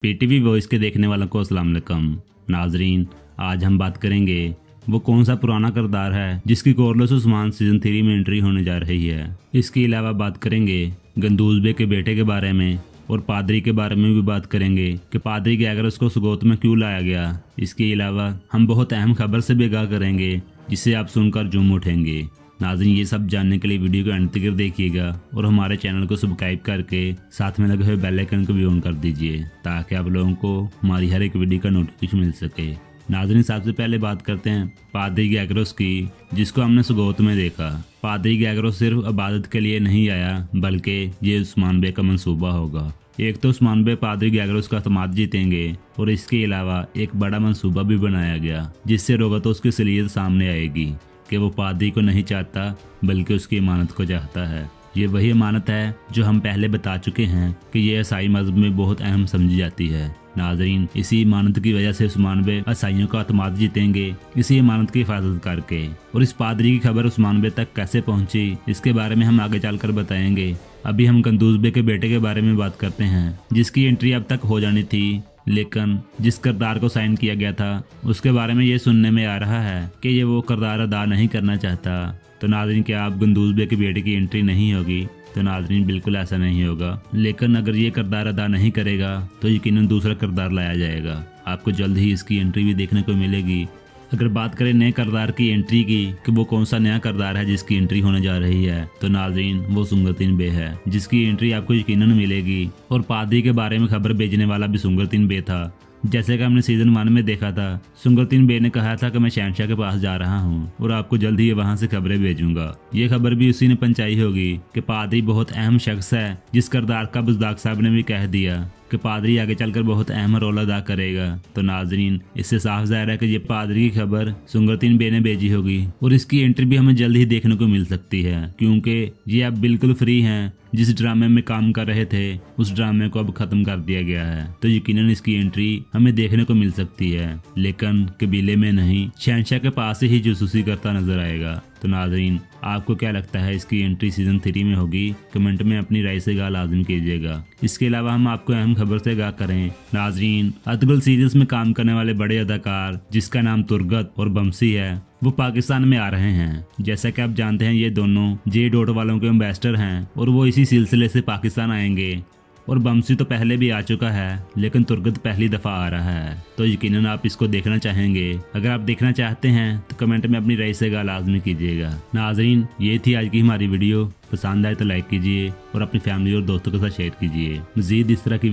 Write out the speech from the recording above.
PTV voice के देखने वालों को अस्सलाम वालेकुम। नाजरीन, आज हम बात करेंगे वो कौन सा पुराना किरदार है जिसकी कोरलेस उस्मान सीजन 3 में एंट्री होने जा रही है। इसके अलावा बात करेंगे गंदूज बे के बेटे के बारे में और पादरी के बारे में भी बात करेंगे कि पादरी गैगरस को सुगोत में क्यों लाया गया। इसके अलावा हम बहुत अहम खबर से भी आगाह करेंगे जिसे आप सुनकर झूम उठेंगे। नाज़रीन, ये सब जानने के लिए वीडियो को अंत तक देखिएगा और हमारे चैनल को सब्सक्राइब करके साथ में लगे हुए बेल आइकन को भी ऑन कर दीजिए ताकि आप लोगों को हमारी हर एक वीडियो का नोटिफिकेशन मिल सके। नाज़रीन, सबसे पहले बात करते हैं पादरी गैगरस की, जिसको हमने सुगोत में देखा। पादरी गैगरस सिर्फ इबादत के लिए नहीं आया बल्कि ये उस्मान बे का मंसूबा होगा। एक तो उस्मान बे पादरी गैगरस का एतमाद जीतेंगे और इसके अलावा एक बड़ा मंसूबा भी बनाया गया जिससे रोगतोस की असलियत सामने आएगी कि वो पादरी को नहीं चाहता बल्कि उसकी इमानत को चाहता है। ये वही इमानत है जो हम पहले बता चुके हैं कि ये ईसाई मजहब में बहुत अहम समझी जाती है। नाजरीन, इसी इमानत की वजह से उस्मान बे ईसाइयों का एतमाद जीतेंगे, इसी इमानत की हिफाजत करके। और इस पादरी की खबर उस्मान बे तक कैसे पहुंची इसके बारे में हम आगे चलकर बताएंगे। अभी हम गंदूज बे के बेटे के बारे में बात करते हैं जिसकी एंट्री अब तक हो जानी थी, लेकिन जिस किरदार को साइन किया गया था उसके बारे में ये सुनने में आ रहा है कि ये वो किरदार अदा नहीं करना चाहता। तो नाज़रीन, क्या आप गंदूज बे के बेटे की एंट्री नहीं होगी? तो नाज़रीन, बिल्कुल ऐसा नहीं होगा। लेकिन अगर ये किरदार अदा नहीं करेगा तो यकीनन दूसरा किरदार लाया जाएगा। आपको जल्द ही इसकी एंट्री भी देखने को मिलेगी। अगर बात करें नए किरदार की एंट्री की कि वो कौन सा नया किरदार है जिसकी एंट्री होने जा रही है, तो नाज़रीन वो सुंगरतीन बे है जिसकी एंट्री आपको यकीनन मिलेगी। और पादरी के बारे में खबर भेजने वाला भी सुंगरतीन बे था। जैसे कि हमने सीजन 1 में देखा था, सुंगरतीन बे ने कहा था कि मैं शहंशाह के पास जा रहा हूँ और आपको जल्द ही वहाँ से खबरें भेजूंगा। ये खबर भी उसी ने पहुंचाई होगी कि पादरी बहुत अहम शख्स है, जिस किरदार का बुज़दाग साहब ने भी कह दिया कि पादरी आगे चलकर बहुत अहम रोल अदा करेगा। तो नाजरीन, इससे साफ जाहिर है कि ये पादरी की खबर सुंगरतीन बे ने भेजी होगी और इसकी एंट्री भी हमें जल्द ही देखने को मिल सकती है, क्योंकि ये अब बिल्कुल फ्री हैं। जिस ड्रामे में काम कर रहे थे उस ड्रामे को अब खत्म कर दिया गया है, तो यकीनन इसकी एंट्री हमें देखने को मिल सकती है, लेकिन कबीले में नहीं, शहंशाह के पास ही जासूसी करता नजर आएगा। तो नाजरीन, आपको क्या लगता है इसकी एंट्री सीजन 3 में होगी? कमेंट में अपनी राय से आगाह लाजिम कीजिएगा। इसके अलावा हम आपको अहम खबर से आगाह करें। नाजरीन, अतगल सीरीज में काम करने वाले बड़े अदाकार जिसका नाम तुर्गत और बमसी है, वो पाकिस्तान में आ रहे हैं। जैसा कि आप जानते हैं, ये दोनों जे डॉट वालों के एम्बेसडर हैं और वो इसी सिलसिले से पाकिस्तान आएंगे। और बमसी तो पहले भी आ चुका है, लेकिन तुर्गत पहली दफ़ा आ रहा है, तो यकीनन आप इसको देखना चाहेंगे। अगर आप देखना चाहते हैं तो कमेंट में अपनी राय से लाजमी कीजिएगा। नाजरीन, ये थी आज की हमारी वीडियो। पसंद आए तो लाइक कीजिए और अपनी फैमिली और दोस्तों के साथ शेयर कीजिए। मज़ीद इस तरह की